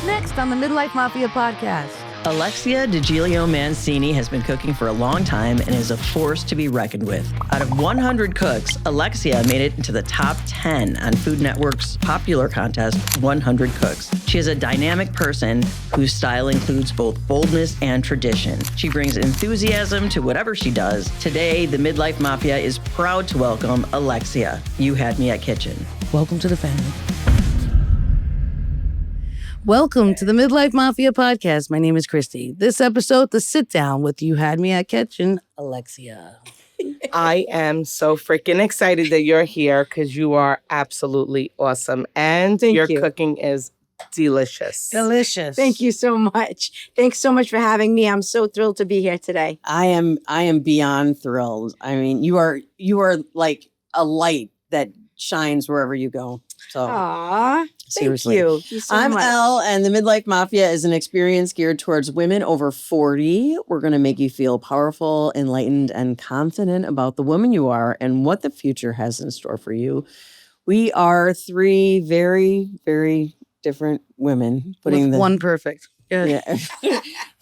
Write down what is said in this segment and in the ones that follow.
Next on the Midlife Mafia podcast. Alexia DiGilio Mancini has been cooking for a long time and is a force to be reckoned with. Out of 100 cooks, Alexia made it into the top 10 on Food Network's popular contest, 100 Cooks. She is a dynamic person whose style includes both boldness and tradition. She brings enthusiasm to whatever she does. Today, the Midlife Mafia is proud to welcome Alexia. You had me at kitchen. Welcome to the family. Welcome to the Midlife Mafia podcast. My name is Christy. This episode, the Sitdown with You Had Me at Kitchen, Alexia. I am so freaking excited that you're here because you are absolutely awesome. And Thank your you. cooking is delicious. Delicious. Thank you so much. Thanks so much for having me. I'm so thrilled to be here today. I am beyond thrilled. I mean, you are like a light that shines wherever you go. So Aw, seriously. Thank you so I'm much. Elle, and the Midlife Mafia is an experience geared towards women over 40. We're going to make you feel powerful, enlightened, and confident about the woman you are and what the future has in store for you. We are three very, very different women With one perfect. Good.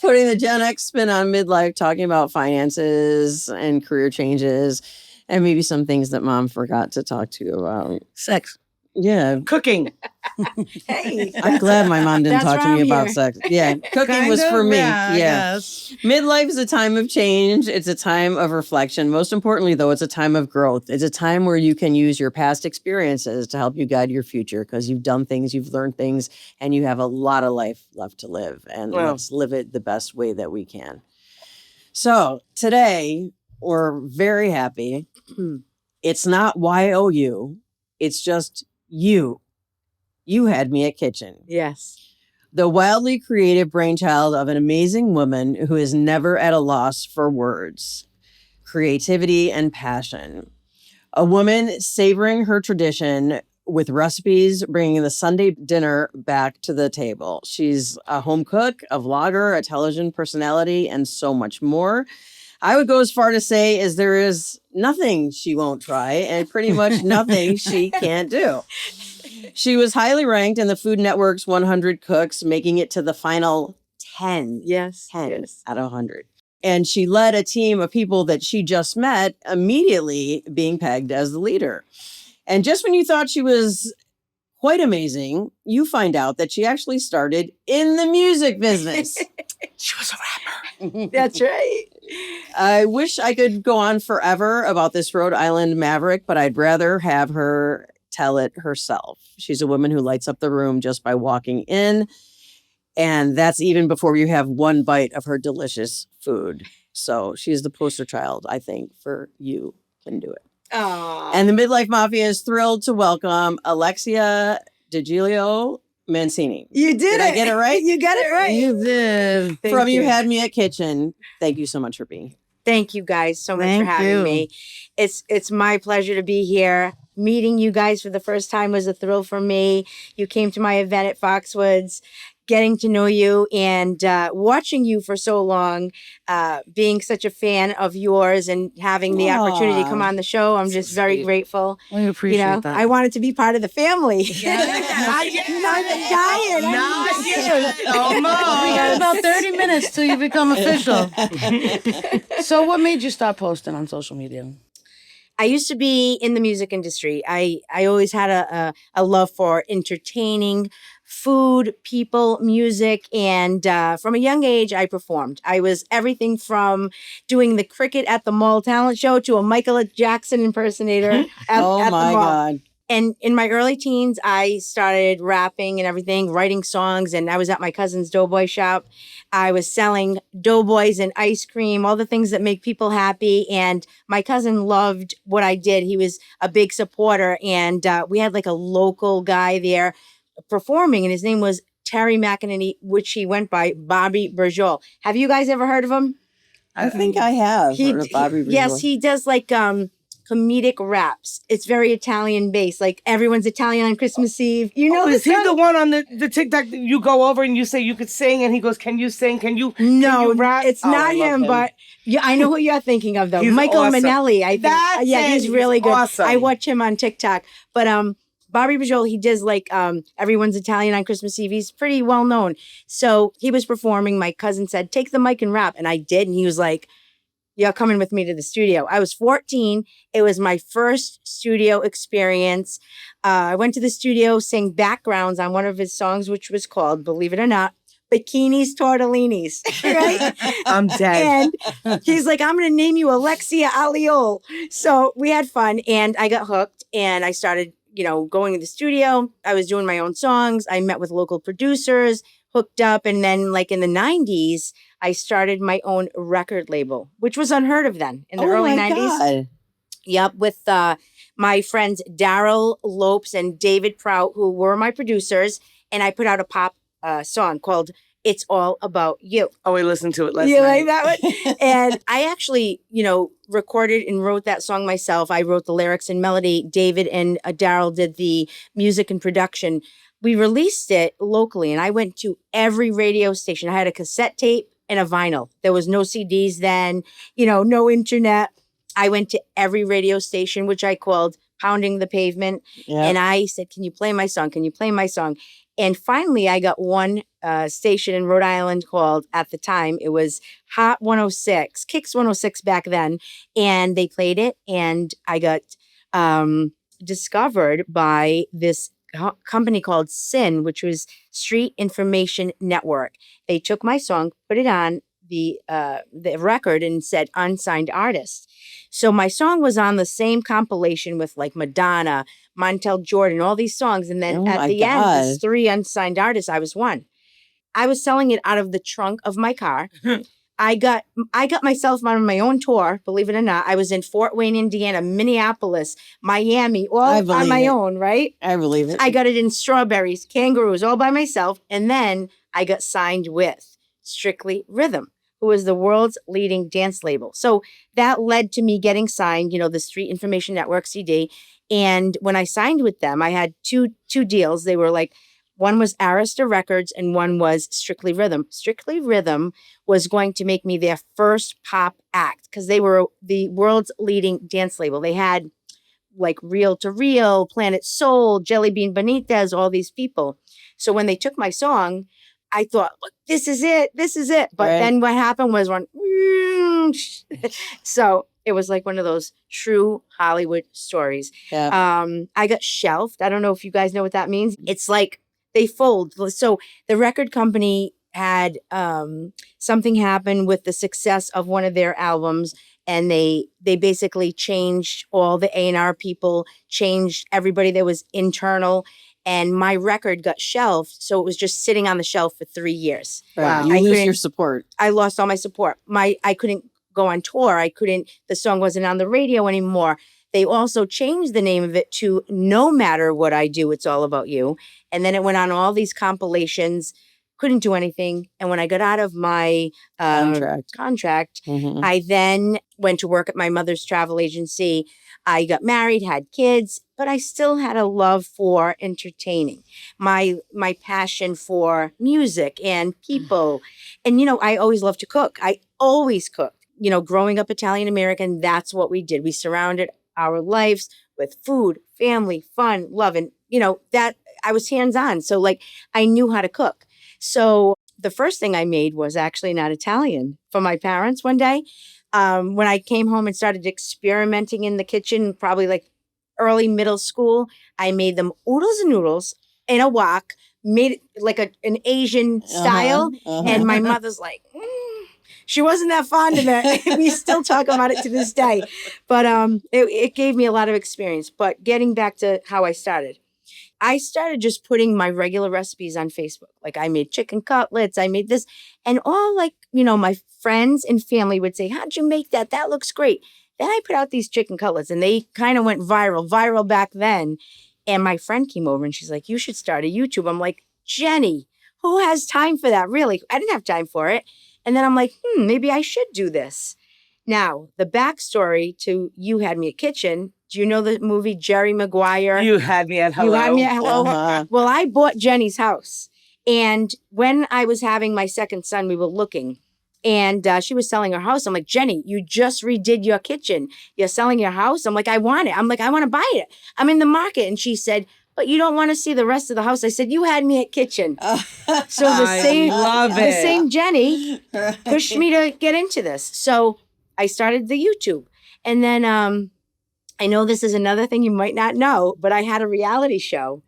putting the Gen X spin on midlife, talking about finances and career changes, and maybe some things that mom forgot to talk to you about. Sex. Yeah. Cooking. Hey, I'm glad my mom didn't That's talk to why me I'm about here. sex. Yeah. Cooking Kind was of, for me. yeah, I Yeah. guess. Midlife is a time of change. It's a time of reflection. Most importantly, though, it's a time of growth. It's a time where you can use your past experiences to help you guide your future because you've done things, you've learned things, and you have a lot of life left to live. And Wow. let's live it the best way that we can. So today, we're very happy. It's not YOU. It's just you. You had me at kitchen. yes. The wildly creative brainchild of an amazing woman who is never at a loss for words, creativity, and passion. A woman savoring her tradition with recipes, bringing the Sunday dinner back to the table. She's a home cook, a vlogger, a television personality, and so much more. I would go as far to say as there is nothing she won't try and pretty much nothing she can't do. She was highly ranked in the Food Network's 100 Cooks, making it to the final 10. Yes. 10 Yes. out of 100. And she led a team of people that she just met, immediately being pegged as the leader. And just when you thought she was quite amazing, you find out that she actually started in the music business. She was a rapper. That's right. I wish I could go on forever about this Rhode Island maverick, but I'd rather have her tell it herself. She's a woman who lights up the room just by walking in. And that's even before you have one bite of her delicious food. So she's the poster child, I think, for you can do it. Aw. And the Midlife Mafia is thrilled to welcome Alexia DiGilio Mancini. You did it. I get it right? You got it right. You did. Thank From You Had Me at Kitchen. Thank you so much for being here. Thank you guys so much Thank for having you. me. It's my pleasure to be here. Meeting you guys for the first time was a thrill for me. You came to my event at Foxwoods. Getting to know you and watching you for so long, being such a fan of yours and having the opportunity to come on the show. I'm just very grateful. We appreciate that. I wanted to be part of the family. Not yet. I'm dying. Not yet. We got Almost. about 30 minutes till you become official. So what made you start posting on social media? I used to be in the music industry. I always had a love for entertaining, food, people, music, and from a young age, I performed. I was everything from doing the cricket at the mall talent show to a Michael Jackson impersonator at the Oh my mall. God. And in my early teens, I started rapping and everything, writing songs, and I was at my cousin's doughboy shop. I was selling doughboys and ice cream, all the things that make people happy. And my cousin loved what I did. He was a big supporter, and we had like a local guy there performing, and his name was Terry McInerney, which he went by Bobby Berjol. Have you guys ever heard of him? I think I have heard of Bobby Yes, Berjol. he does like comedic raps. It's very Italian based. Like everyone's Italian on Christmas Eve. You know, Is this he guy? the one on the TikTok that you go over and you say you could sing and he goes, can you sing? Can you No, rap? it's Oh, I not love him, but yeah, I know who you're thinking of though. He's Michael awesome. Manelli. I think. That's Yeah, it. he's He's really good. awesome. I watch him on TikTok. But Bobby Bajol, he does like Everyone's Italian on Christmas Eve. He's pretty well known. So he was performing. My cousin said, take the mic and rap. And I did. And he was like, you're coming with me to the studio. I was 14. It was my first studio experience. I went to the studio, sang backgrounds on one of his songs, which was called, believe it or not, Bikinis Tortellinis. Right? I'm dead. And he's like, I'm going to name you Alexia Aliol. So we had fun and I got hooked and I started, going to the studio. I was doing my own songs. I met with local producers, hooked up. And then like in the 90s, I started my own record label, which was unheard of then in the early 90s. God. Yep. With my friends Daryl Lopes and David Prout, who were my producers. And I put out a pop song called It's All About You. Oh, we listened to it last You night. like that one? And I actually, recorded and wrote that song myself. I wrote the lyrics and melody. David and Daryl did the music and production. We released it locally and I went to every radio station. I had a cassette tape and a vinyl. There was no CDs then, no internet. I went to every radio station, which I called Pounding the Pavement. Yep. And I said, can you play my song? Can you play my song? And finally, I got one station in Rhode Island called, at the time, it was Hot 106, Kicks 106 back then. And they played it. And I got discovered by this company called SIN, which was Street Information Network. They took my song, put it on the record and said unsigned artist. So my song was on the same compilation with like Madonna, Montel Jordan, all these songs. And then at the end, there's 3 unsigned artists. I was one. I was selling it out of the trunk of my car. I got myself on my own tour, believe it or not. I was in Fort Wayne, Indiana, Minneapolis, Miami, all on my own, right? I believe it. I got it in Strawberries, Kangaroos, all by myself. And then I got signed with Strictly Rhythm, who is the world's leading dance label. So that led to me getting signed, the Street Information Network CD. And when I signed with them, I had two deals. They were like, one was Arista Records and one was Strictly Rhythm. Strictly Rhythm was going to make me their first pop act because they were the world's leading dance label. They had like Reel to Reel, Planet Soul, Jelly Bean Benitez, all these people. So when they took my song, I thought, look, this is it. But then what happened was so it was like one of those true Hollywood stories. Yeah. I got shelved. I don't know if you guys know what that means. It's like they fold. So the record company had something happen with the success of one of their albums. And they basically changed all the A&R people, changed everybody that was internal. And my record got shelved. So it was just sitting on the shelf for 3 years. Right. You lose your support. I lost all my support. I couldn't go on tour. The song wasn't on the radio anymore. They also changed the name of it to No Matter What I Do, It's All About You. And then it went on all these compilations, couldn't do anything. And when I got out of my contract, I then went to work at my mother's travel agency. I got married, had kids, but I still had a love for entertaining, my passion for music and people. And, I always loved to cook. I always cooked. Growing up Italian American, that's what we did. We surrounded our lives with food, family, fun, love. And, that I was hands-on. So like I knew how to cook. So the first thing I made was actually not Italian for my parents one day. When I came home and started experimenting in the kitchen, probably like early middle school, I made them oodles and noodles in a wok, made it like an Asian style. And my mother's like, she wasn't that fond of it. We still talk about it to this day. But it gave me a lot of experience. But getting back to how I started just putting my regular recipes on Facebook. Like I made chicken cutlets, I made this, and all like, my friends and family would say, how'd you make that? That looks great. Then I put out these chicken cutlets and they kind of went viral back then. And my friend came over and she's like, you should start a YouTube. I'm like, Jenny, who has time for that? Really? I didn't have time for it. And then I'm like, maybe I should do this. Now, the backstory to You Had Me at Kitchen. Do you know the movie Jerry Maguire? You Had Me at Hello. You Had Me at Hello. Well, I bought Jenny's house. And when I was having my second son, we were looking. And she was selling her house. I'm like, Jenny, you just redid your kitchen. You're selling your house? I'm like, I want it. I'm like, I want to buy it. I'm in the market. And she said, but you don't want to see the rest of the house. I said, you had me at kitchen. So I love the it. same Jenny pushed me to get into this. So I started the YouTube. And then I know this is another thing you might not know, but I had a reality show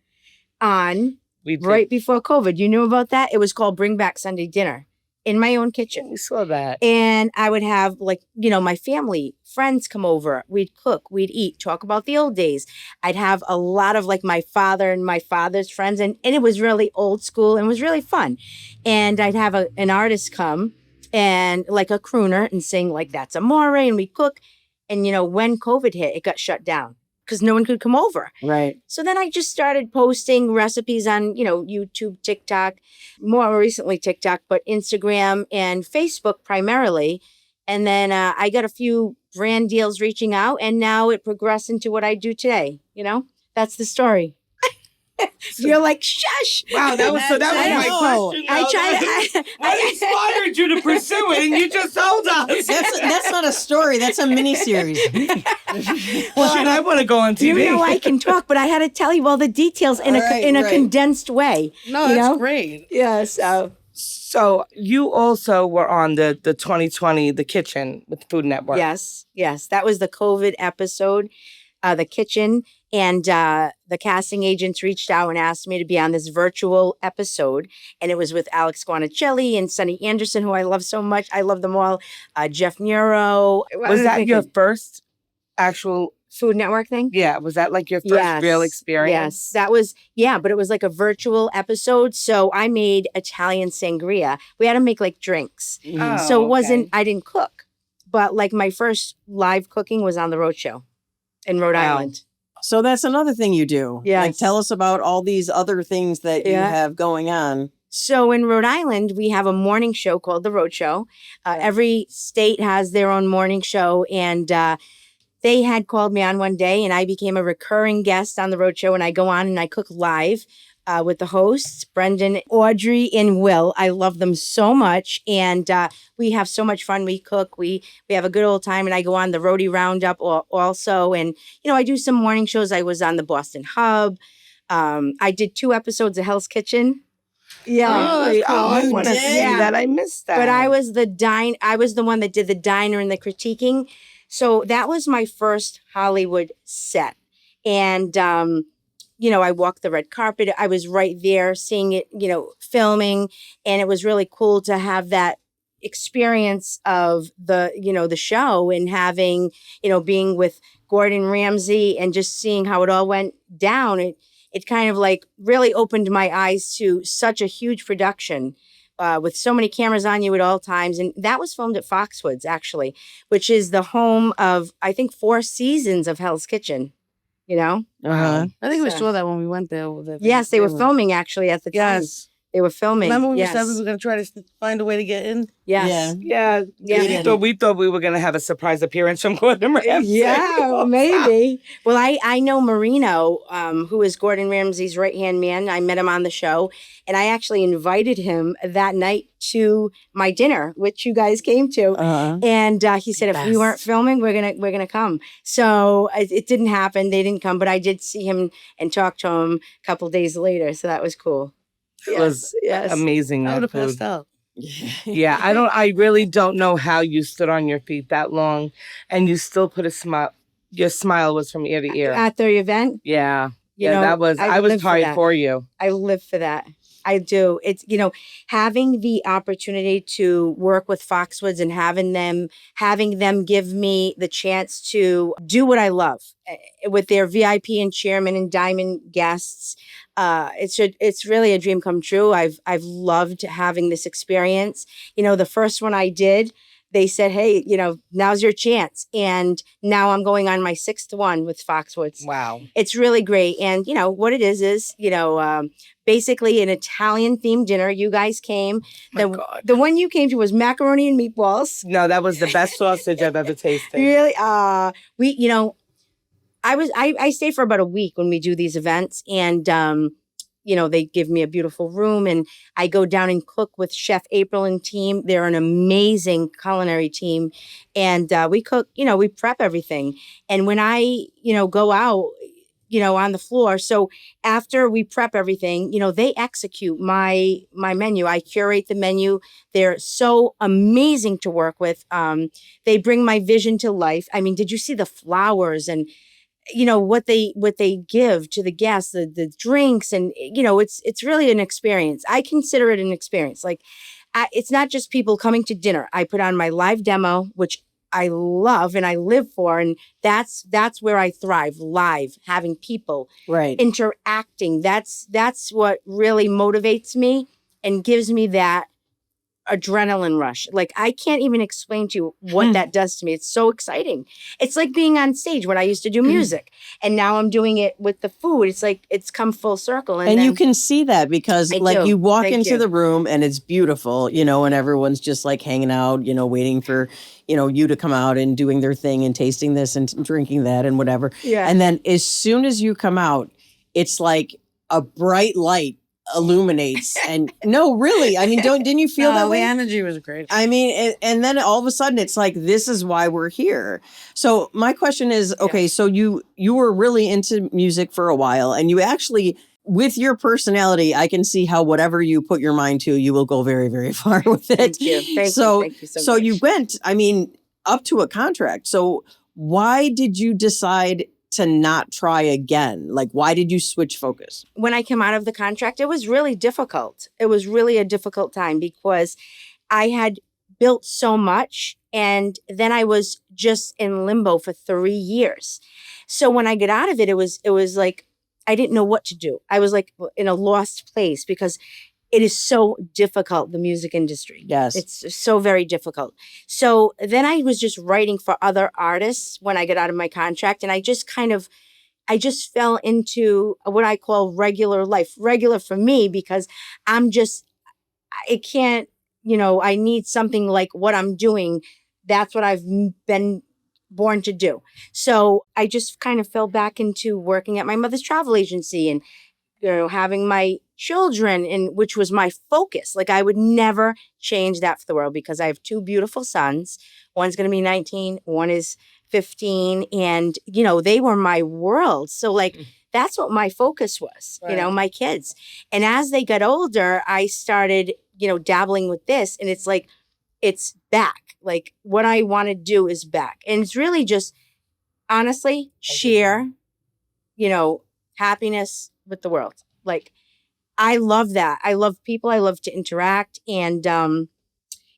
on right before COVID. You knew about that? It was called Bring Back Sunday Dinner in my own kitchen. We saw that. And I would have my family, friends come over. We'd cook, we'd eat, talk about the old days. I'd have a lot of my father and my father's friends. And it was really old school and was really fun. And I'd have an artist come and a crooner and sing That's Amore, and we'd cook. And, when COVID hit, it got shut down because no one could come over. Right. So then I just started posting recipes on, YouTube, TikTok, more recently TikTok, but Instagram and Facebook primarily. And then I got a few brand deals reaching out, and now it progressed into what I do today. That's the story. You're like, shush. Wow, that was my question. What inspired you to pursue it? And you just told us. That's not a story. That's a mini series. Well, I want to go on TV. I can talk, but I had to tell you all the details in a condensed way. No, that's great. Yeah. So you also were on the 2020 The Kitchen with the Food Network. Yes. That was the COVID episode, The Kitchen. And the casting agents reached out and asked me to be on this virtual episode. And it was with Alex Guanacelli and Sunny Anderson, who I love so much. I love them all. Jeff Nero. Was that your first actual Food Network thing? Yeah. Was that your first real experience? Yes, that was, but it was a virtual episode. So I made Italian sangria. We had to make drinks. Oh, so it wasn't, I didn't cook. But my first live cooking was on the Roadshow in Rhode Island. So that's another thing you do. Yes. Tell us about all these other things that you have going on. So in Rhode Island, we have a morning show called The Roadshow. Every state has their own morning show. And they had called me on one day, and I became a recurring guest on The Roadshow. And I go on and I cook live with the hosts, Brendan, Audrey, and Will. I love them so much. And we have so much fun. We cook. We have a good old time. And I go on the Roadie Roundup also. And, I do some morning shows. I was on the Boston Hub. I did 2 episodes of Hell's Kitchen. Yeah. I want to see that. I missed that. But I was the one that did the diner and the critiquing. So that was my first Hollywood set. And, I walked the red carpet. I was right there seeing it, filming. And it was really cool to have that experience of the show and having, being with Gordon Ramsay and just seeing how it all went down. It kind of really opened my eyes to such a huge production with so many cameras on you at all times. And that was filmed at Foxwoods, actually, which is the home of, I think, 4 seasons of Hell's Kitchen. I think we saw that when we went there. Yes, they were filming actually at the time. Yes. They were filming. Remember when we said we were going to try to find a way to get in? Yes. Yeah. We thought we were going to have a surprise appearance from Gordon Ramsay. Yeah, maybe. Well, I know Marino, who is Gordon Ramsay's right-hand man. I met him on the show, and I actually invited him that night to my dinner, which you guys came to. And he said, if we weren't filming, we're gonna come. So it didn't happen. They didn't come, but I did see him and talk to him a couple days later. So that was cool. It was amazing. I would have food. passed out. Yeah, I really don't know how you stood on your feet that long and you still put a smile. Your smile was from ear to ear. At the event? Yeah. That was, I was tired for you. I live for that. I do. It's, having the opportunity to work with Foxwoods and having them give me the chance to do what I love with their VIP and chairman and diamond guests. It's really a dream come true. I've loved having this experience. The first one I did, they said, hey, now's your chance. And now I'm going on my 6th one with Foxwoods. Wow. It's really great. And, what it is, basically an Italian themed dinner. You guys came. The one you came to was macaroni and meatballs. No, that was the best sausage I've ever tasted. Really? I stay for about a week when we do these events, and they give me a beautiful room, and I go down and cook with Chef April and team. They're an amazing culinary team, and we cook. We prep everything, and when I go out, on the floor. So after we prep everything, they execute my menu. I curate the menu. They're so amazing to work with. They bring my vision to life. I mean, did you see the flowers and what they give to the guests, the drinks, and it's really an experience. I consider it an experience. Like, it's not just people coming to dinner. I put on my live demo, which I love and I live for, and that's where I thrive. Live, having people interacting. That's what really motivates me and gives me that adrenaline rush. Like, I can't even explain to you what that does to me. It's so exciting. It's like being on stage when I used to do music and now I'm doing it with the food. It's like it's come full circle. And then, you can see that because you walk into the room and it's beautiful, and everyone's just like hanging out, waiting for, you to come out and doing their thing and tasting this and drinking that and whatever. Yeah. And then as soon as you come out, it's like a bright light illuminates. And no, really, I mean, didn't you feel that way? The energy was great. I mean, and then all of a sudden it's like, this is why we're here. So my question is, okay, so you were really into music for a while, and you actually, with your personality, I can see how whatever you put your mind to, you will go very, very far with it. Thank you. Thank you so much. You went, I mean, up to a contract. So why did you decide to not try again? Like, why did you switch focus? When I came out of the contract, it was really difficult. It was really a difficult time because I had built so much and then I was just in limbo for 3 years. So when I got out of it, it was like, I didn't know what to do. I was like in a lost place because it is so difficult, the music industry. Yes. It's so very difficult. So then I was just writing for other artists when I got out of my contract. And I just fell into what I call regular life. Regular for me because I need something like what I'm doing. That's what I've been born to do. So I just kind of fell back into working at my mother's travel agency and having my children, and which was my focus. Like, I would never change that for the world because I have 2 beautiful sons. One's going to be 19, one is 15, and they were my world. So like that's what my focus was, my kids. And as they got older, I started, dabbling with this, and it's like it's back. Like, what I want to do is back. And it's really just honestly share, happiness with the world. Like, I love that. I love people. I love to interact. And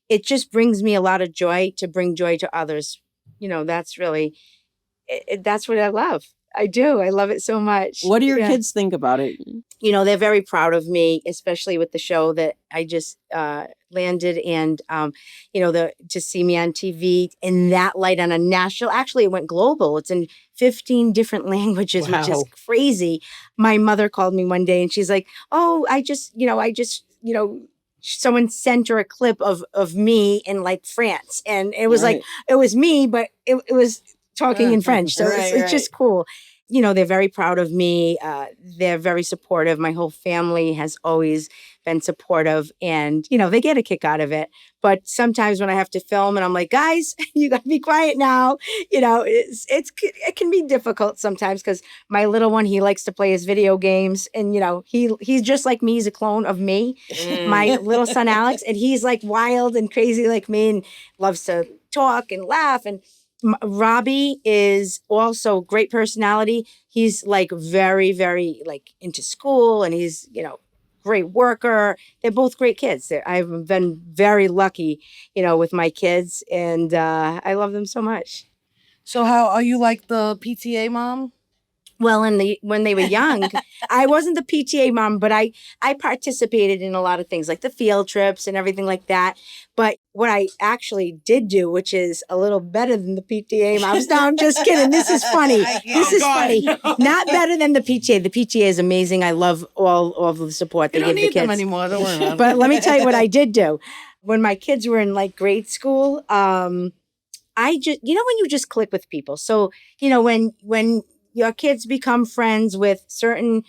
it just brings me a lot of joy to bring joy to others. That's really, that's what I love. I do. I love it so much. What do your kids think about it? They're very proud of me, especially with the show that I just landed. And, to see me on TV in that light on a national, actually it went global. It's in 15 different languages, which is crazy. My mother called me one day and she's like, oh, someone sent her a clip of me in like France. And it was like, it was me, but it was talking in French. So it's just cool. They're very proud of me. They're very supportive. My whole family has always been supportive and, they get a kick out of it. But sometimes when I have to film and I'm like, guys, you got to be quiet now. It can be difficult sometimes because my little one, he likes to play his video games and, he's just like me. He's a clone of me, my little son, Alex, and he's like wild and crazy like me and loves to talk and laugh. And Robbie is also great personality. He's like very, very like into school and he's, great worker. They're both great kids. I've been very lucky, with my kids and I love them so much. So how are you like the PTA mom? Well, when they were young, I wasn't the PTA mom, but I participated in a lot of things like the field trips and everything like that. But what I actually did do, which is a little better than the PTA moms. No, I'm just kidding. This is funny. Funny. Not better than the PTA. The PTA is amazing. I love all of the support they give the kids. You don't need them anymore. Don't worry about it. But let me tell you what I did do. When my kids were in like grade school, I just, when you just click with people. So, when your kids become friends with certain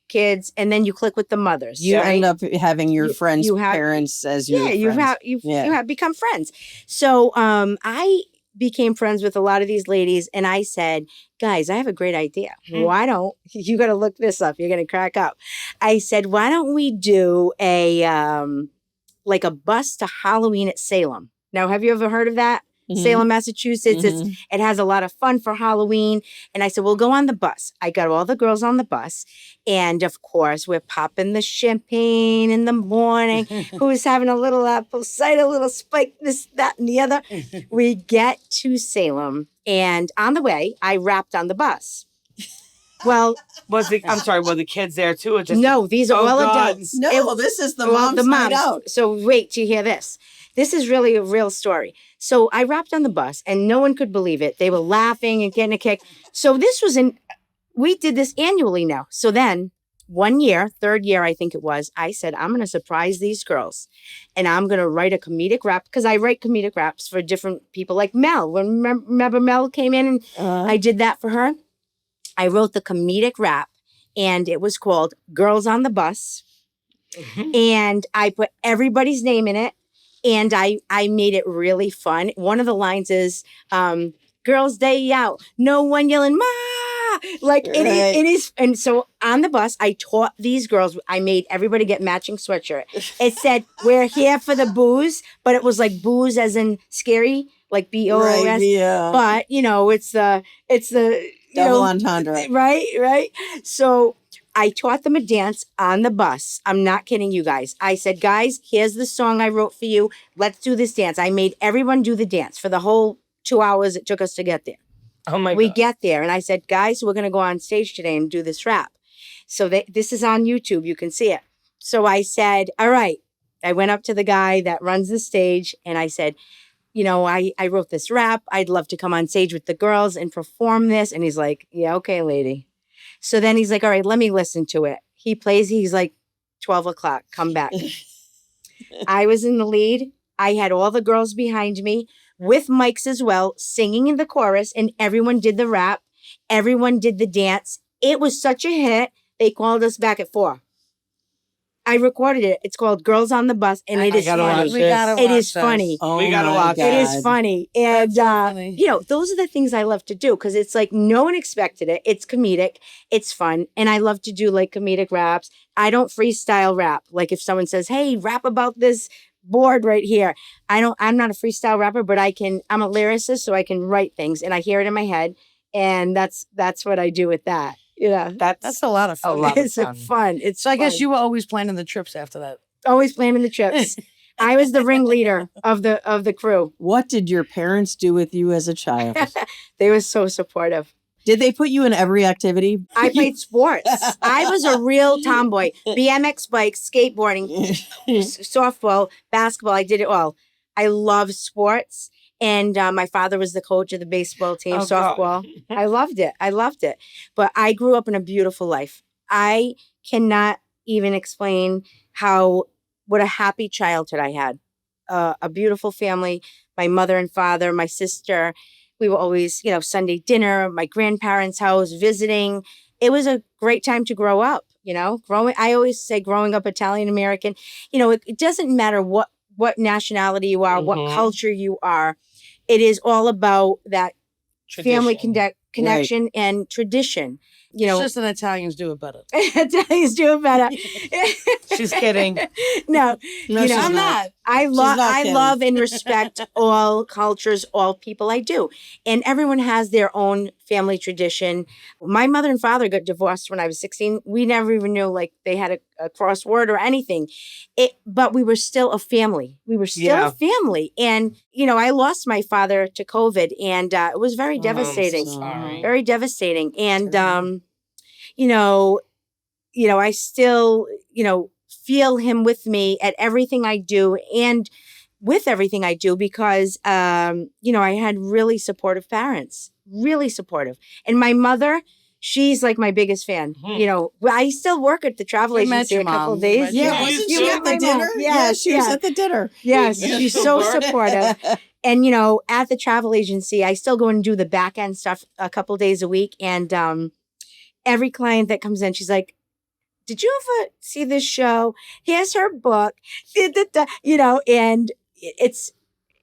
kids and then you click with the mothers. You end up having your friends' parents as your friends. You have become friends. So I became friends with a lot of these ladies, and I said, guys, I have a great idea. Why don't, you got to look this up. You're going to crack up. I said, why don't we do like a bus to Halloween at Salem? Now, have you ever heard of that? Salem, Massachusetts. It has a lot of fun for Halloween. And I said, we'll go on the bus. I got all the girls on the bus. And of course, we're popping the champagne in the morning. Who's having a little apple cider, a little spike, this, that, and the other. We get to Salem. And on the way, I rapped on the bus. Well, were the kids there too? Or just no, these are all adults. No, this is the mom's night out. So wait till you hear this. This is really a real story. So I rapped on the bus and no one could believe it. They were laughing and getting a kick. So this was we did this annually now. So then one year, third year, I think it was, I said, I'm going to surprise these girls and I'm going to write a comedic rap because I write comedic raps for different people like Mel. Remember Mel came in and I did that for her? I wrote the comedic rap and it was called Girls on the Bus. And I put everybody's name in it. And I made it really fun. One of the lines is, girls day out, no one yelling, ma! Like it is. And so on the bus, I taught these girls, I made everybody get matching sweatshirt. It said, we're here for the booze, but it was like booze as in scary, like B-O-O-S. Right, yeah. But, it's the double entendre. Right. So I taught them a dance on the bus. I'm not kidding you guys. I said, guys, here's the song I wrote for you. Let's do this dance. I made everyone do the dance for the whole 2 hours it took us to get there. Oh my God. We get there and I said, guys, we're going to go on stage today and do this rap. So this is on YouTube. You can see it. So I said, all right. I went up to the guy that runs the stage and I said, I wrote this rap. I'd love to come on stage with the girls and perform this. And he's like, yeah, okay, lady. So then he's like, all right, let me listen to it. He plays, he's like, 12 o'clock, come back. I was in the lead. I had all the girls behind me with mics as well, singing in the chorus, and everyone did the rap. Everyone did the dance. It was such a hit. They called us back at 4. I recorded it. It's called Girls on the Bus, and it is funny. It is funny. We gotta watch it. It is funny. And, those are the things I love to do because it's like no one expected it. It's comedic. It's fun. And I love to do like comedic raps. I don't freestyle rap. Like if someone says, hey, rap about this board right here. I'm not a freestyle rapper, but I'm a lyricist, so I can write things and I hear it in my head. And that's what I do with that. Yeah, that's a lot of fun. It's fun. It's so I guess fun. you were always planning the trips after that. Always planning the trips. I was the ringleader of the crew. What did your parents do with you as a child? They were so supportive. Did they put you in every activity? I played sports. I was a real tomboy. BMX bikes, skateboarding, softball, basketball. I did it all. I love sports. And my father was the coach of the baseball team, softball. I loved it. But I grew up in a beautiful life. I cannot even explain what a happy childhood I had. A beautiful family, my mother and father, my sister. We were always, Sunday dinner, my grandparents' house, visiting. It was a great time to grow up, I always say growing up Italian American, it doesn't matter what nationality you are, what culture you are. It is all about that family connection and tradition. It's just that Italians do it better. Italians do it better. She's kidding. No, I'm not. I love and respect all cultures, all people. I do. And everyone has their own family tradition. My mother and father got divorced when I was 16. We never even knew they had a crossword or anything. But we were still a family. We were still a family. And, I lost my father to COVID and it was very devastating. I'm so sorry. Very devastating. And, I still, feel him with me at everything I do and with everything I do because, I had really supportive parents, really supportive. And my mother, she's like my biggest fan. I still work at the travel agency a couple of days. Yeah, wasn't she at the dinner? Yeah, she was at the dinner. Yes, she's so supportive. And, at the travel agency, I still go and do the back end stuff a couple days a week. And every client that comes in, she's like, did you ever see this show? Here's her book, and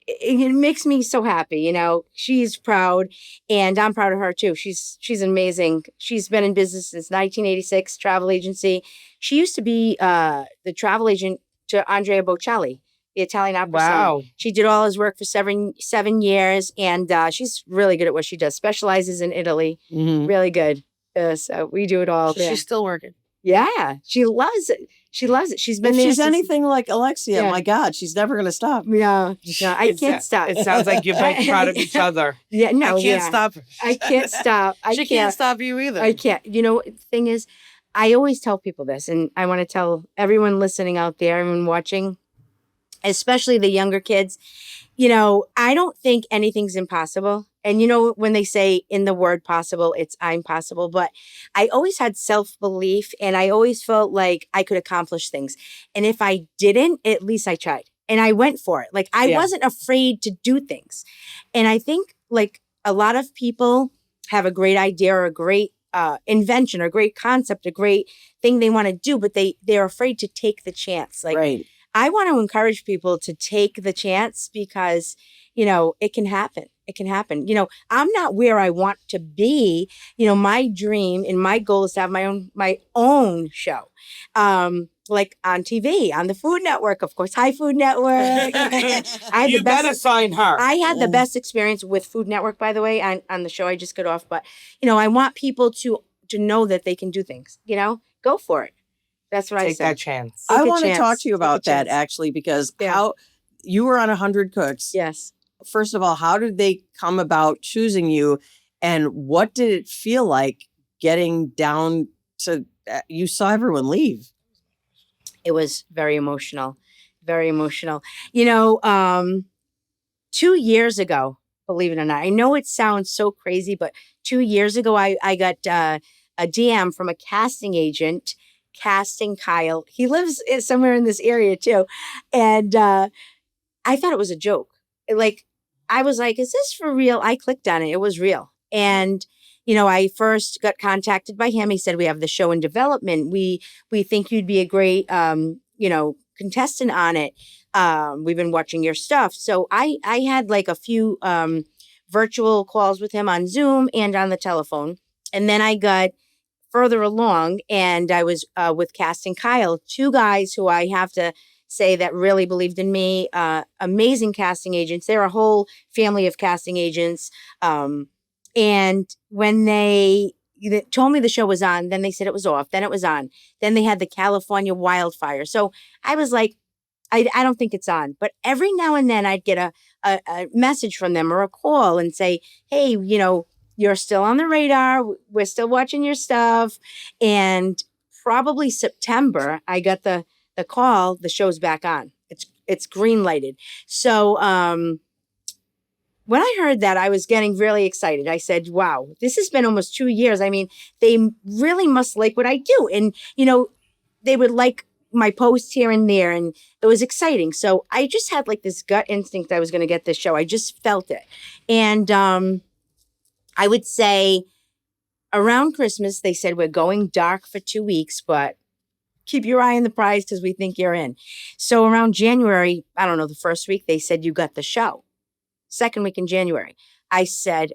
it makes me so happy. You know, she's proud and I'm proud of her too. She's amazing. She's been in business since 1986, travel agency. She used to be the travel agent to Andrea Bocelli, the Italian opera singer. Wow. She did all his work for seven years, and she's really good at what she does. Specializes in Italy. Mhm. Really good. So we do it all. So she's still working. Yeah, she loves it. She loves it. She's been If there she's since- anything like Alexia, Yeah. my God, she's never going to stop. No, I can't stop. It sounds like you're both proud of each other. Yeah, no, I can't yeah. stop her. I can't stop. She can't stop you either. I can't. You know, the thing is, I always tell people this, and I want to tell everyone listening out there, everyone watching, especially the younger kids, you know, I don't think anything's impossible. And you know, when they say in the word possible, it's I'm possible. But I always had self-belief and I always felt like I could accomplish things. And if I didn't, at least I tried. And I went for it. Like I wasn't afraid to do things. And I think like a lot of people have a great idea or a great invention or a great concept, a great thing they want to do, but they're afraid to take the chance. Like Right. I want to encourage people to take the chance because, you know, it can happen. It can happen. You know, I'm not where I want to be. You know, my dream and my goal is to have my own show. Like on TV, on the Food Network, of course, Hi Food Network. You better sign her. I had the best experience with Food Network, by the way, on the show I just got off. But, you know, I want people to know that they can do things, you know, go for it. That's what I Take said. that chance. Take I a want to chance. talk to you Take a about that chance. actually, because Yeah. how you were on 100 Cooks. Yes. First of all, how did they come about choosing you? And what did it feel like getting down to, you saw everyone leave? It was very emotional, very emotional. You know, 2 years ago, believe it or not, I know it sounds so crazy, but 2 years ago, I got a DM from a casting agent, casting Kyle. He lives somewhere in this area too. And I thought it was a joke. Like, I was like, is this for real? I clicked on it. It was real. And, you know, I first got contacted by him. He said, we have the show in development. We think you'd be a great, you know, contestant on it. We've been watching your stuff. So I had like a few virtual calls with him on Zoom and on the telephone. And then I got further along and I was with Casting Kyle, two guys who I have to say that really believed in me, amazing casting agents. They're a whole family of casting agents. And when they told me the show was on, then they said it was off, then it was on. Then they had the California wildfire. So I was like, I don't think it's on. But every now and then I'd get a message from them or a call and say, hey, you know, you're still on the radar. We're still watching your stuff. And probably September, I got the call, the show's back on. It's green lighted. So when I heard that, I was getting really excited. I said, wow, this has been almost 2 years. I mean, they really must like what I do. And, you know, they would like my posts here and there. And it was exciting. So I just had like this gut instinct I was going to get this show. I just felt it. And I would say around Christmas, they said, we're going dark for 2 weeks, but keep your eye on the prize because we think you're in. So around January, I don't know, the first week, they said, you got the show. Second week in January, I said,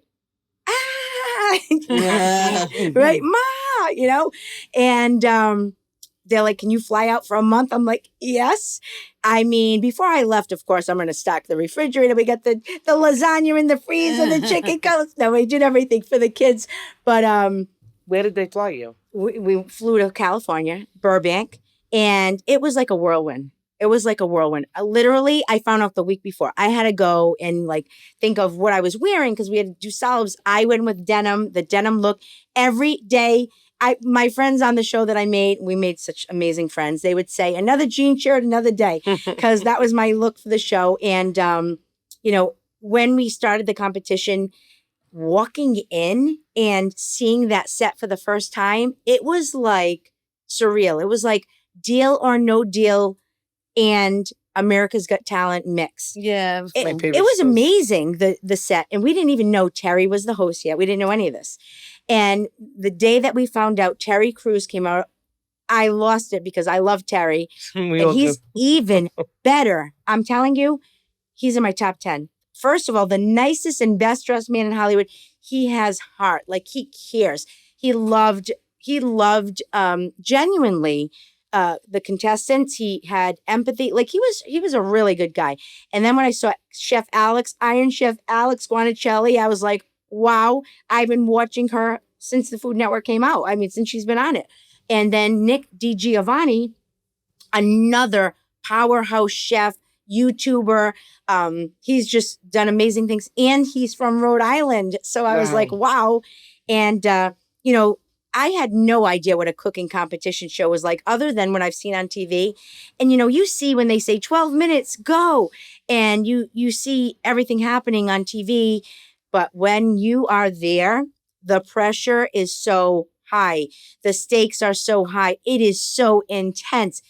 right, Ma, you know? And they're like, can you fly out for a month? I'm like, yes. I mean, before I left, of course, I'm going to stock the refrigerator. We got the lasagna in the freezer, the chicken cutlets. No, we did everything for the kids. But Where did they fly you? we flew to California, Burbank, and it was like a whirlwind. It was like a whirlwind. Literally, I found out the week before. I had to go and like think of what I was wearing because we had to do solids. I went with denim, the denim look every day. My friends on the show that I made, we made such amazing friends. They would say, another jean shirt, another day, because that was my look for the show. And, you know, when we started the competition, walking in and seeing that set for the first time, it was like surreal. It was like Deal or No Deal and America's Got Talent mixed. Yeah. It was amazing, the set. And we didn't even know Terry was the host yet. We didn't know any of this. And the day that we found out Terry Crews came out, I lost it because I love Terry. And he's even better. I'm telling you, he's in my top 10. First of all, the nicest and best dressed man in Hollywood. He has heart. Like, he cares. He loved genuinely the contestants. He had empathy. Like, he was a really good guy. And then when I saw Iron Chef Alex Guanicelli, I was like, wow, I've been watching her since the Food Network came out. I mean, since she's been on it. And then Nick DiGiovanni, another powerhouse chef, YouTuber. He's just done amazing things. And he's from Rhode Island. So I was like, wow. And, I had no idea what a cooking competition show was like, other than what I've seen on TV. And, you see when they say 12 minutes, go. And you see everything happening on TV. But when you are there, the pressure is so high. The stakes are so high. It is so intense.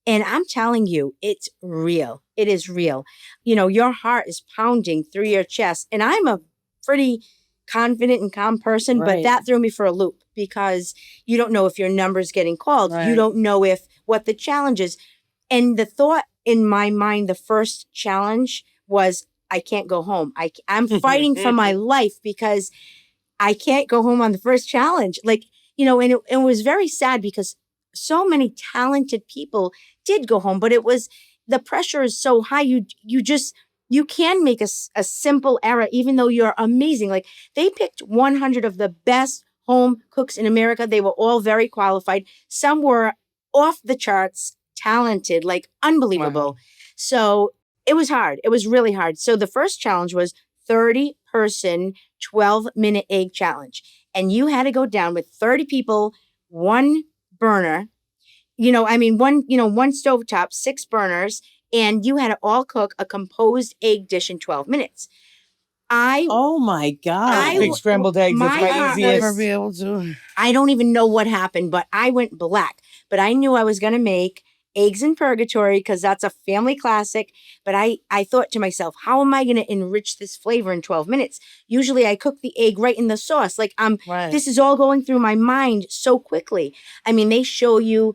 And I'm telling you, it's real. It is real. Your heart is pounding through your chest. And I'm a pretty confident and calm person, but that threw me for a loop because you don't know if your number's getting called. Right. You don't know what the challenge is. And the thought in my mind, the first challenge was, I can't go home. I'm fighting for my life because I can't go home on the first challenge. Like, and it was very sad because so many talented people did go home, but the pressure is so high. You can make a simple error, even though you're amazing. Like, they picked 100 of the best home cooks in America. They were all very qualified. Some were off the charts, talented, like unbelievable. Wow. So it was hard. It was really hard. So the first challenge was 30-person, 12-minute egg challenge. And you had to go down with 30 people, one burner, one stovetop, 6 burners, and you had to all cook a composed egg dish in 12 minutes. Oh my God. Big scrambled eggs. That's my easiest. Never be able to. I don't even know what happened, but I went black. But I knew I was going to make eggs in purgatory because that's a family classic. But I thought to myself, how am I going to enrich this flavor in 12 minutes? Usually I cook the egg right in the sauce. Like, this is all going through my mind so quickly. I mean, they show you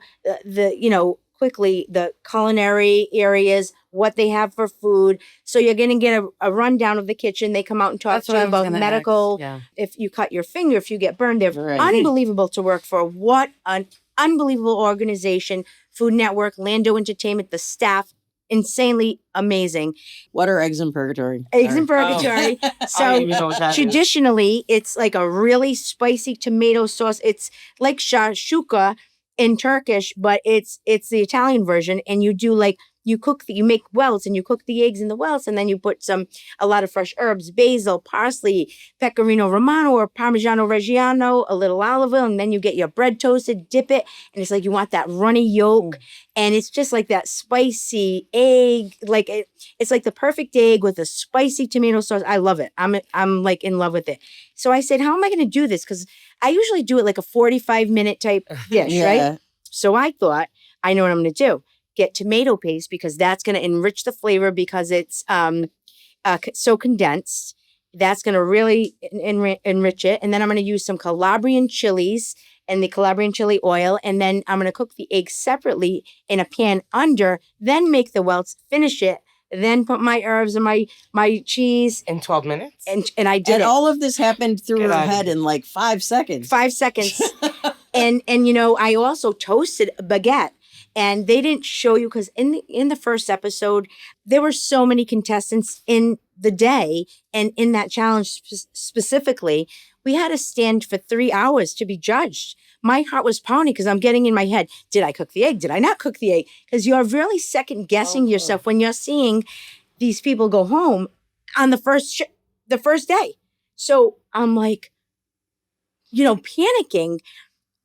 quickly the culinary areas, what they have for food. So you're going to get a rundown of the kitchen. They come out and talk to you about medical. Yeah. If you cut your finger, if you get burned, they're unbelievable to work for. What an unbelievable organization. Food Network, Lando Entertainment, the staff, insanely amazing. What are eggs in purgatory? Eggs in purgatory. So traditionally, it's like a really spicy tomato sauce. It's like shakshuka in Turkish, but it's the Italian version. And you do you make welts and you cook the eggs in the welts, and then you put a lot of fresh herbs, basil, parsley, pecorino romano or parmigiano reggiano, a little olive oil, and then you get your bread toasted, dip it, and it's like you want that runny yolk, and it's just like that spicy egg, like it's like the perfect egg with a spicy tomato sauce. I love it. I'm like in love with it. So I said, how am I going to do this? Because I usually do it like a 45-minute type dish, right? So I thought, I know what I'm going to do. Get tomato paste because that's going to enrich the flavor because it's so condensed. That's going to really enrich it. And then I'm going to use some Calabrian chilies and the Calabrian chili oil. And then I'm going to cook the eggs separately in a pan under, then make the welts, finish it, then put my herbs and my cheese. In 12 minutes? And I did it. And all of this happened through her head in like 5 seconds. 5 seconds. and I also toasted a baguette. And they didn't show you because in the first episode, there were so many contestants in the day. And in that challenge specifically, we had to stand for 3 hours to be judged. My heart was pounding because I'm getting in my head, did I cook the egg? Did I not cook the egg? Because you're really second guessing yourself when you're seeing these people go home on the first day. So I'm like, panicking.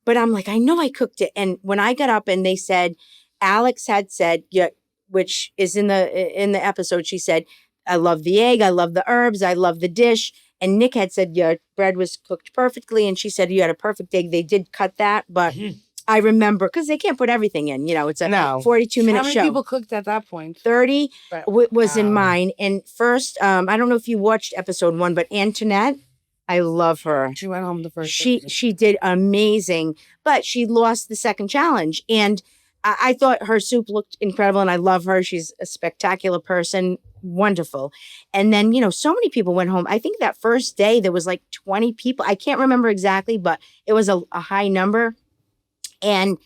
But I'm like, I know I cooked it. And when I got up and they said, Alex had said, which is in the episode, she said, I love the egg, I love the herbs, I love the dish. And Nick had said, your bread was cooked perfectly. And she said, you had a perfect egg. They did cut that. But I remember, because they can't put everything in. It's a 42-minute show. How many people cooked at that point? 30 was in mine. And first, I don't know if you watched episode 1, but Antoinette, I love her. She went home the first. She did amazing, but she lost the second challenge. And I thought her soup looked incredible, and I love her. She's a spectacular person, wonderful. And then, so many people went home. I think that first day there was like 20 people. I can't remember exactly, but it was a high number. And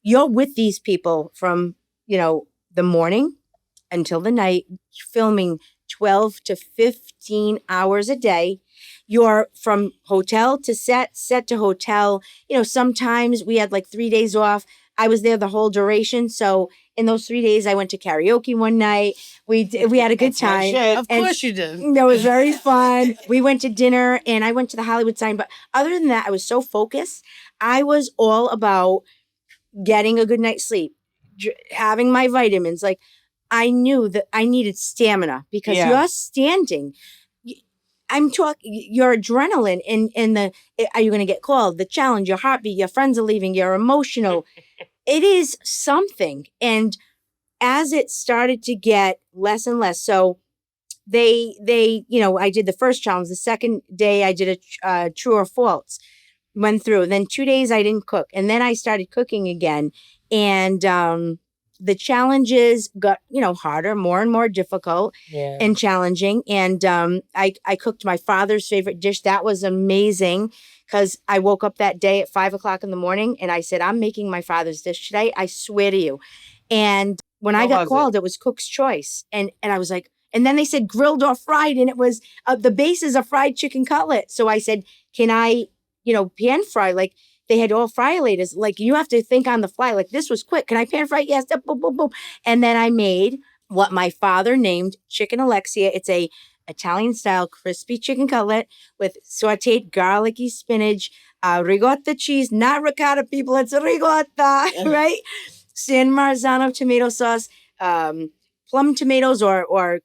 you're with these people from, the morning until the night, filming 12 to 15 hours a day. You're from hotel to set, set to hotel. Sometimes we had like 3 days off. I was there the whole duration. So in those 3 days, I went to karaoke one night. We had a good time. Of course you did. That was very fun. We went to dinner and I went to the Hollywood sign. But other than that, I was so focused. I was all about getting a good night's sleep, having my vitamins. Like I knew that I needed stamina because you're standing. I'm talking your adrenaline in the, are you going to get called? The challenge, your heartbeat, your friends are leaving, you're emotional. It is something. And as it started to get less and less, so they, I did the first challenge. The second day I did a true or false, went through. Then 2 days I didn't cook. And then I started cooking again. And the challenges got, harder, more and more difficult and challenging. And I cooked my father's favorite dish. That was amazing because I woke up that day at 5:00 in the morning and I said, I'm making my father's dish today. I swear to you. And when I got called, it was Cook's Choice. And I was like, and then they said grilled or fried. And it was the base is a fried chicken cutlet. So I said, can I, pan fry? Like, they had all fryolators. Like, you have to think on the fly. Like, this was quick. Can I pan fry? Yes. Boom, boom, boom. And then I made what my father named Chicken Alexia. It's a Italian-style crispy chicken cutlet with sauteed garlicky spinach, ricotta cheese, not ricotta, people. It's ricotta, right? San Marzano tomato sauce, plum tomatoes, or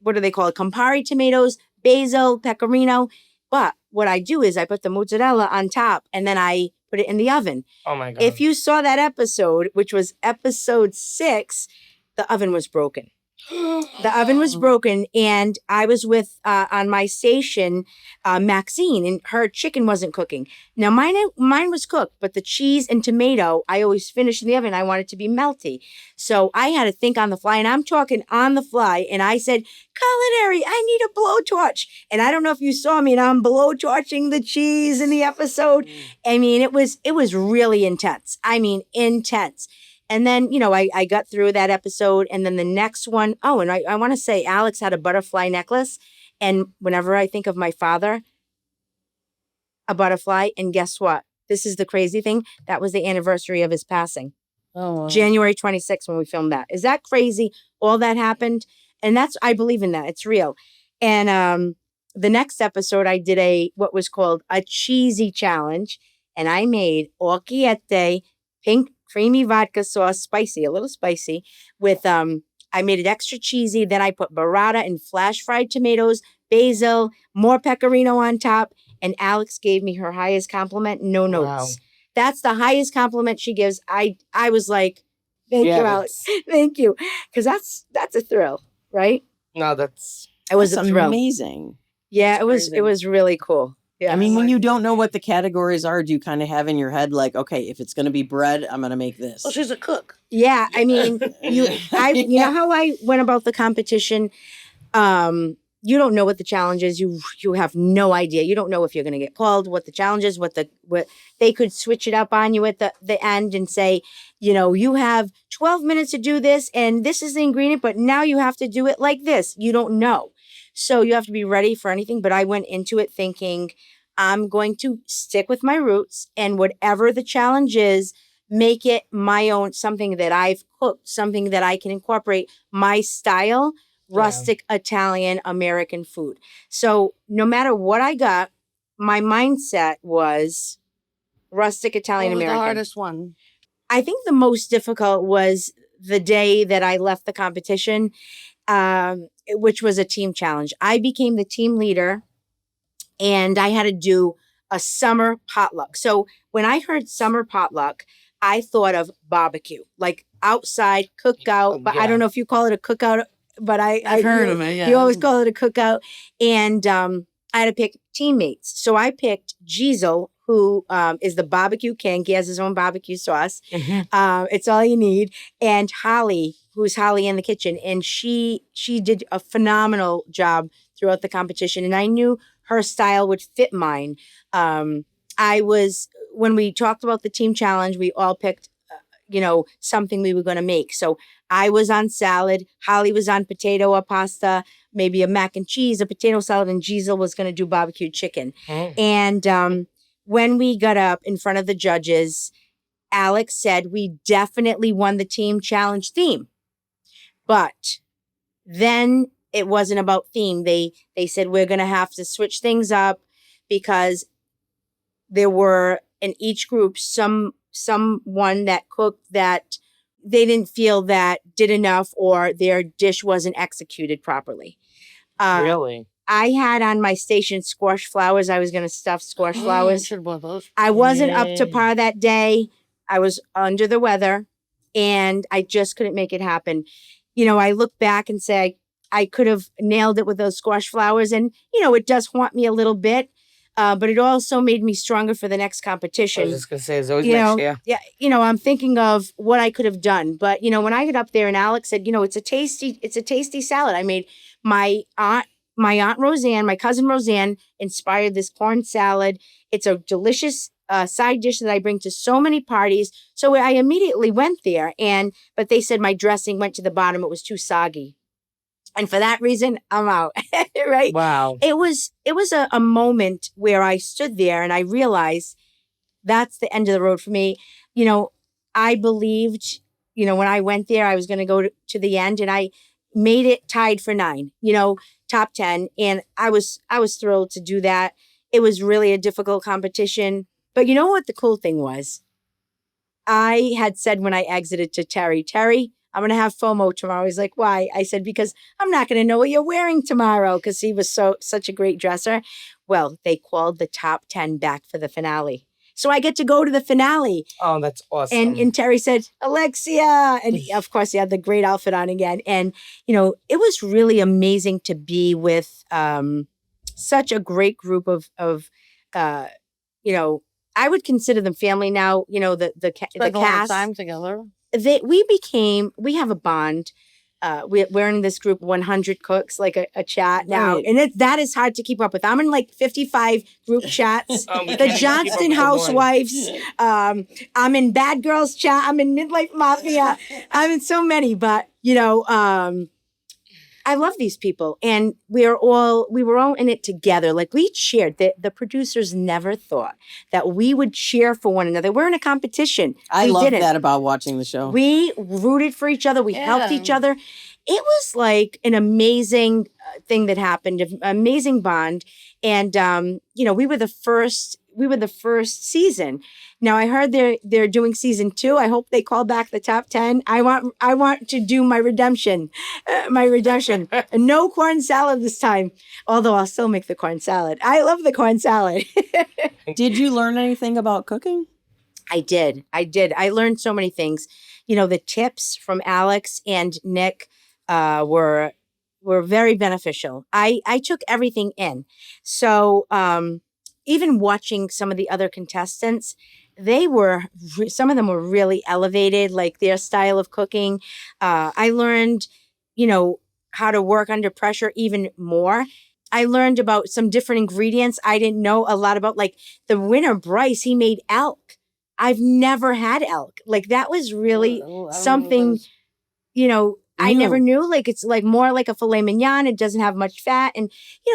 what do they call it? Campari tomatoes, basil, pecorino. But what I do is I put the mozzarella on top and then I put it in the oven. Oh my God. If you saw that episode, which was episode 6, the oven was broken. The oven was broken, and I was with, on my station, Maxine, and her chicken wasn't cooking. Now, mine was cooked, but the cheese and tomato, I always finish in the oven. I want it to be melty. So I had to think on the fly, and I'm talking on the fly, and I said, culinary, I need a blowtorch. And I don't know if you saw me, and I'm blowtorching the cheese in the episode. I mean, it was really intense. I mean, intense. And then, I got through that episode. And then the next one, and I want to say Alex had a butterfly necklace. And whenever I think of my father, a butterfly. And guess what? This is the crazy thing. That was the anniversary of his passing. Oh, wow. January 26th when we filmed that. Is that crazy? All that happened. And I believe in that. It's real. And the next episode, I did what was called a cheesy challenge. And I made orchiette, pink creamy vodka sauce, spicy, a little spicy, with, I made it extra cheesy. Then I put burrata and flash fried tomatoes, basil, more pecorino on top. And Alex gave me her highest compliment, no notes. Wow. That's the highest compliment she gives. I was like, thank you, Alex. Thank you. Because that's a thrill, right? No, it was That's a thrill. amazing. Yeah, That's it was really cool. Yeah. I mean, when you don't know what the categories are, do you kind of have in your head like, okay, if it's going to be bread, I'm going to make this? Well, she's a cook. Yeah, I mean, you know how I went about the competition. You don't know what the challenge is. You have no idea. You don't know if you're going to get called, what the challenge is, what they could switch it up on you at the end and say, you have 12 minutes to do this and this is the ingredient, but now you have to do it like this. You don't know. So you have to be ready for anything. But I went into it thinking, I'm going to stick with my roots, and whatever the challenge is, make it my own, something that I've cooked, something that I can incorporate my style, rustic Italian American food. So no matter what I got, my mindset was rustic Italian American. What was the hardest one? I think the most difficult was the day that I left the competition, which was a team challenge. I became the team leader and I had to do a summer potluck. So when I heard summer potluck, I thought of barbecue, like outside cookout, but I don't know if you call it a cookout, but I've heard of it. Yeah. You always call it a cookout. And I had to pick teammates. So I picked Giselle, who is the barbecue king. He has his own barbecue sauce. Mhm. It's all you need. And Holly, who's Holly in the kitchen. And she did a phenomenal job throughout the competition. And I knew her style would fit mine. When we talked about the team challenge, we all picked, something we were going to make. So I was on salad. Holly was on potato or pasta, maybe a mac and cheese, a potato salad, and Giselle was going to do barbecue chicken. Mm. And when we got up in front of the judges, Alex said we definitely won the team challenge theme. But then it wasn't about theme. They said we're going to have to switch things up because there were in each group someone that cooked that they didn't feel that did enough or their dish wasn't executed properly. Really? I had on my station squash flowers. I was going to stuff squash flowers. Should have bought those. I wasn't up to par that day. I was under the weather and I just couldn't make it happen. I look back and say I could have nailed it with those squash flowers. And, it does haunt me a little bit. But it also made me stronger for the next competition. I was just going to say, it's always next year. Yeah, I'm thinking of what I could have done. But, when I got up there and Alex said, it's a tasty salad. I made my Aunt Roseanne, my cousin Roseanne, inspired this corn salad. It's a delicious side dish that I bring to so many parties. So I immediately went there. But they said my dressing went to the bottom. It was too soggy. And for that reason, I'm out. Right? Wow. It was a moment where I stood there and I realized that's the end of the road for me. I believed, when I went there, I was going to go to the end and I made it tied for 9, top 10. And I was thrilled to do that. It was really a difficult competition. But you know what the cool thing was? I had said when I exited to Terry, I'm going to have FOMO tomorrow. He's like, why? I said, because I'm not going to know what you're wearing tomorrow because he was such a great dresser. Well, they called the top 10 back for the finale. So I get to go to the finale. Oh, that's awesome. And Terry said, Alexia. And of course, he had the great outfit on again. And, it was really amazing to be with such a great group of I would consider them family now, the cast. Time together. We have a bond. We're in this group 100 cooks, like a chat now. Right. And that is hard to keep up with. I'm in like 55 group chats. The Johnston housewives. I'm in Bad Girls chat. I'm in Midlife Mafia. I'm in so many, but I love these people. And we were all in it together. Like we cheered. The producers never thought that we would cheer for one another. We're in a competition. I love that about watching the show. We rooted for each other. We helped each other. It was like an amazing thing that happened, an amazing bond. And, we were the first season. Now I heard they're doing season 2. I hope they call back the top 10. I want to do my redemption. No corn salad this time. Although I'll still make the corn salad. I love the corn salad. Did you learn anything about cooking? I did. I learned so many things. The tips from Alex and Nick were very beneficial. I took everything in. So even watching some of the other contestants, some of them were really elevated, like their style of cooking. I learned, how to work under pressure even more. I learned about some different ingredients I didn't know a lot about, like the winner, Bryce, he made elk. I've never had elk. Like that was really something, I never knew. Like it's like more like a filet mignon. It doesn't have much fat. And,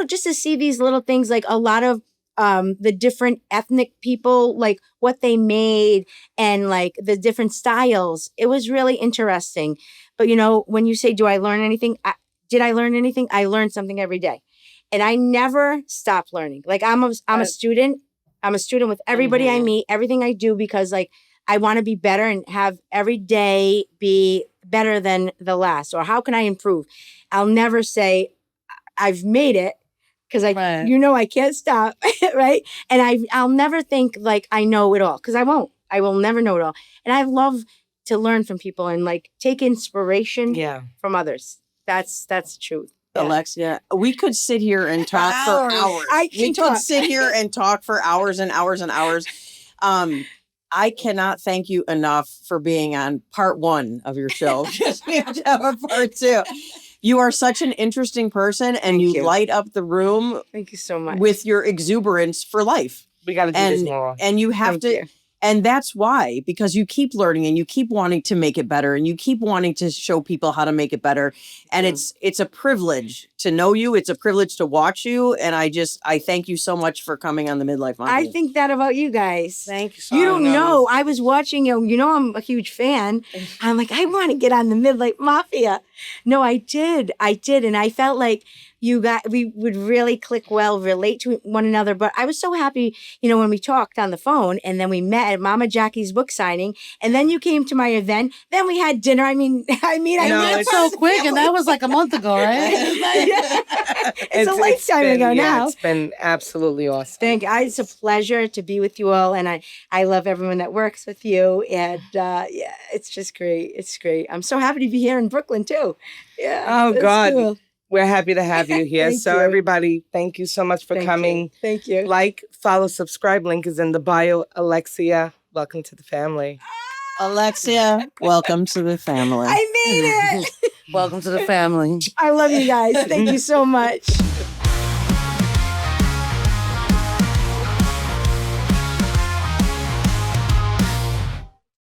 just to see these little things, like a lot of the different ethnic people, like what they made and like the different styles. It was really interesting. But, when you say, do I learn anything? Did I learn anything? I learned something every day. And I never stop learning. Like I'm a student. I'm a student with everybody I meet, everything I do, because like I want to be better and have every day be better than the last. Or how can I improve? I'll never say I've made it because I can't stop, right? And I'll never think like I know it all because I won't. I will never know it all. And I love to learn from people and like take inspiration from others. That's the truth. Alexia, we could sit here and talk for hours. We could sit here and talk for hours and hours and hours. I cannot thank you enough for being on part 1 of your show. We have to have a part 2. You are such an interesting person, and you light up the room. Thank you so much. With your exuberance for life. We got to do this more. And you have to. And that's why, because you keep learning and you keep wanting to make it better and you keep wanting to show people how to make it better. And it's a privilege to know you. It's a privilege to watch you. And I thank you so much for coming on the Midlife Mafia. I think that about you guys. Thank you so You don't know. I was watching you. You know, I'm a huge fan. I'm like, I want to get on the Midlife Mafia. No, I did. And I felt like we would really click well, relate to one another. But I was so happy, when we talked on the phone and then we met at Mama Jackie's book signing. And then you came to my event. Then we had dinner. I mean, it's so quick. And that was like a month ago, right? It's a lifetime ago now. It's been absolutely awesome. Thank you. It's a pleasure to be with you all. And I love everyone that works with you. And it's just great. It's great. I'm so happy to be here in Brooklyn too. Yeah. Oh, God. Cool. We're happy to have you here. So everybody, thank you so much for coming. Thank you. Like, follow, subscribe. Link is in the bio. Alexia, welcome to the family. Alexia, welcome to the family. I made it. Welcome to the family. I love you guys. Thank you so much.